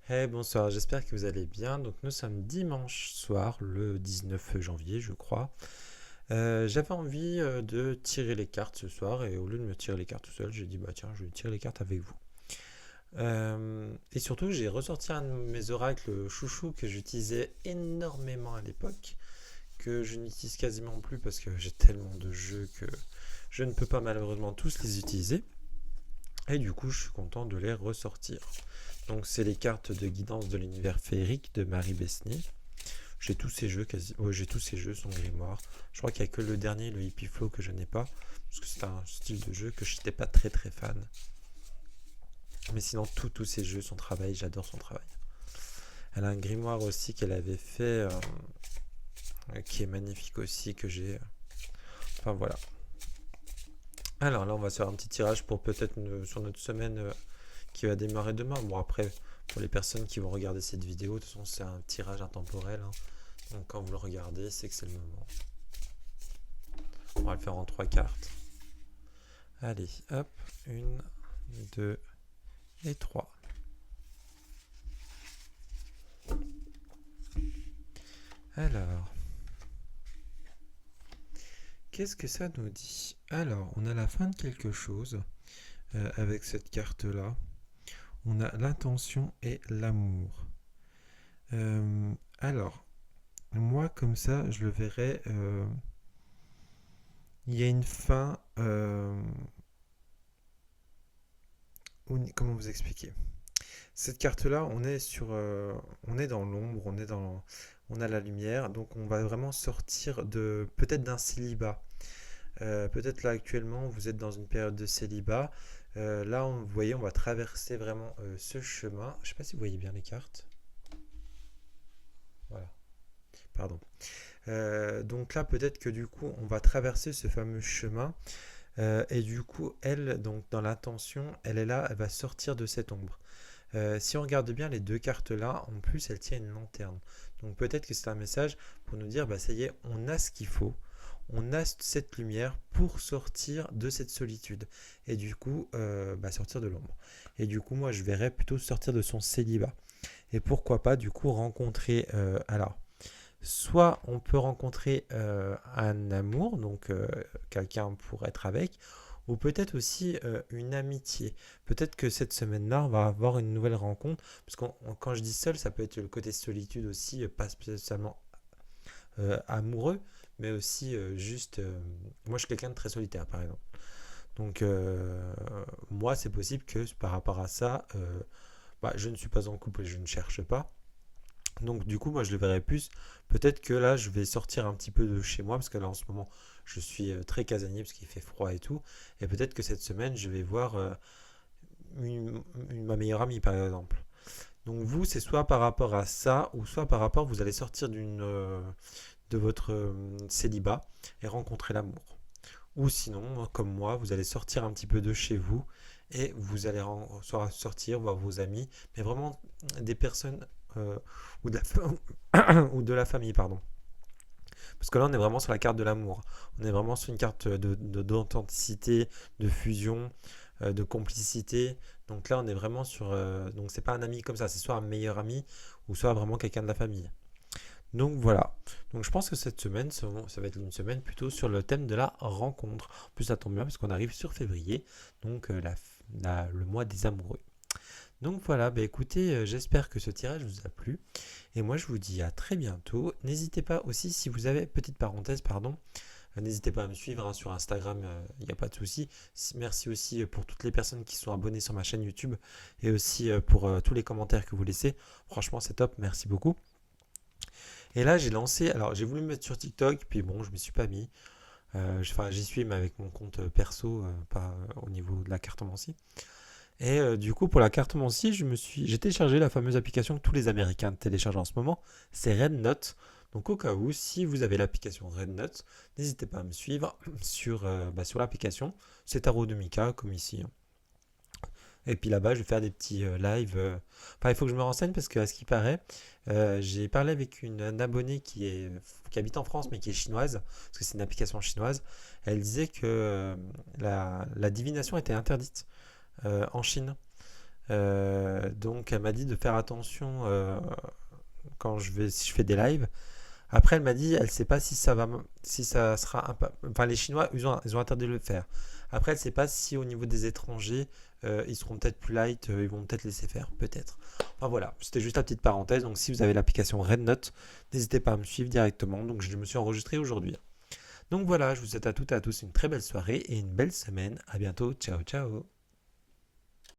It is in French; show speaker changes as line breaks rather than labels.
Hey, bonsoir, j'espère que vous allez bien. Donc nous sommes dimanche soir, le 19 janvier, je crois. J'avais envie de tirer les cartes ce soir et au lieu de me tirer les cartes tout seul, j'ai dit bah tiens, je vais tirer les cartes avec vous. Et surtout, j'ai ressorti un de mes oracles chouchou que j'utilisais énormément à l'époque, que je n'utilise quasiment plus parce que j'ai tellement de jeux que je ne peux pas malheureusement tous les utiliser. Et du coup, je suis content de les ressortir. Donc c'est les cartes de guidance de l'univers féerique de Marie Besnier. J'ai tous ces jeux quasi. Ouais, j'ai tous ces jeux, son grimoire. Je crois qu'il n'y a que le dernier, le Hippie Flow, que je n'ai pas. Parce que c'est un style de jeu que je n'étais pas très très fan. Mais sinon, tous ces jeux, son travail, j'adore son travail. Elle a un grimoire aussi qu'elle avait fait, qui est magnifique aussi, que j'ai. Enfin voilà. Alors là, on va se faire un petit tirage pour peut-être sur notre semaine qui va démarrer demain. Bon, après, pour les personnes qui vont regarder cette vidéo, de toute façon, c'est un tirage intemporel, hein. Donc quand vous le regardez, c'est que c'est le moment. On va le faire en 3 cartes. Allez, hop, une, deux et trois. Alors, qu'est-ce que ça nous dit? Alors, on a la fin de quelque chose avec cette carte-là. On a l'intention et l'amour. Alors, moi, comme ça, je le verrais. Il y a une fin. Comment vous expliquer? Cette carte-là, on est dans l'ombre, on a la lumière, donc on va vraiment sortir de peut-être d'un célibat. Peut-être là actuellement, vous êtes dans une période de célibat. Là, vous voyez, on va traverser vraiment ce chemin. Je ne sais pas si vous voyez bien les cartes. Voilà, pardon. Donc là, peut-être que du coup, on va traverser ce fameux chemin. Et du coup, elle, donc dans l'intention, elle est là, elle va sortir de cette ombre. Si on regarde bien les deux cartes là, en plus elle tient une lanterne. Donc peut-être que c'est un message pour nous dire, bah ça y est, on a ce qu'il faut, on a cette lumière pour sortir de cette solitude. Et du coup, bah, sortir de l'ombre. Et du coup, moi je verrais plutôt sortir de son célibat. Et pourquoi pas du coup rencontrer, alors, soit on peut rencontrer un amour, donc quelqu'un pour être avec, ou peut-être aussi une amitié. Peut-être que cette semaine-là, on va avoir une nouvelle rencontre, parce que quand je dis seul, ça peut être le côté solitude aussi, pas spécialement amoureux, mais aussi juste... moi, je suis quelqu'un de très solitaire, par exemple. Donc, moi, c'est possible que par rapport à ça, bah, je ne suis pas en couple et je ne cherche pas. Donc du coup, moi je le verrais plus. Peut-être que là, je vais sortir un petit peu de chez moi, parce que là en ce moment, je suis très casanier parce qu'il fait froid et tout. Et peut-être que cette semaine, je vais voir ma meilleure amie, par exemple. Donc vous, c'est soit par rapport à ça, ou soit par rapport, vous allez sortir de votre célibat et rencontrer l'amour. Ou sinon, comme moi, vous allez sortir un petit peu de chez vous et vous allez soit sortir, voir vos amis, mais vraiment des personnes ou, de ou de la famille, pardon. Parce que là, on est vraiment sur la carte de l'amour. On est vraiment sur une carte d'authenticité, de fusion, de complicité. Donc là, on est vraiment sur. Donc c'est pas un ami comme ça, c'est soit un meilleur ami ou soit vraiment quelqu'un de la famille. Donc voilà. Donc je pense que cette semaine, ça va être une semaine plutôt sur le thème de la rencontre. En plus, ça tombe bien parce qu'on arrive sur février, donc le mois des amoureux. Donc voilà, bah écoutez, j'espère que ce tirage vous a plu. Et moi, je vous dis à très bientôt. N'hésitez pas aussi, si vous avez, petite parenthèse, pardon, n'hésitez pas à me suivre hein, sur Instagram, il n'y a pas de souci. Merci aussi pour toutes les personnes qui sont abonnées sur ma chaîne YouTube et aussi pour tous les commentaires que vous laissez. Franchement, c'est top, merci beaucoup. Et là, j'ai lancé, alors j'ai voulu me mettre sur TikTok, puis bon, je ne m'y suis pas mis. Enfin, j'y suis, mais avec mon compte perso, pas au niveau de la cartomancie. Et du coup, pour la cartomancie, j'ai téléchargé la fameuse application que tous les Américains téléchargent en ce moment. C'est RedNote. Donc au cas où, si vous avez l'application RedNote, n'hésitez pas à me suivre sur l'application. C'est Tarot de Mika, comme ici, hein. Et puis là-bas, je vais faire des petits lives. Enfin, il faut que je me renseigne parce que, à ce qui paraît, j'ai parlé avec un abonnée qui habite en France mais qui est chinoise, parce que c'est une application chinoise. Elle disait que la divination était interdite en Chine. Donc elle m'a dit de faire attention si je fais des lives. Après, elle m'a dit, elle sait pas si ça va, si ça sera, enfin les Chinois, ils ont interdit de le faire. Après, elle sait pas si au niveau des étrangers, ils seront peut-être plus light, ils vont peut-être laisser faire, peut-être. Enfin voilà, c'était juste la petite parenthèse. Donc si vous avez l'application RedNote, n'hésitez pas à me suivre directement. Donc je me suis enregistré aujourd'hui. Donc voilà, je vous souhaite à toutes et à tous une très belle soirée et une belle semaine. À bientôt, ciao ciao.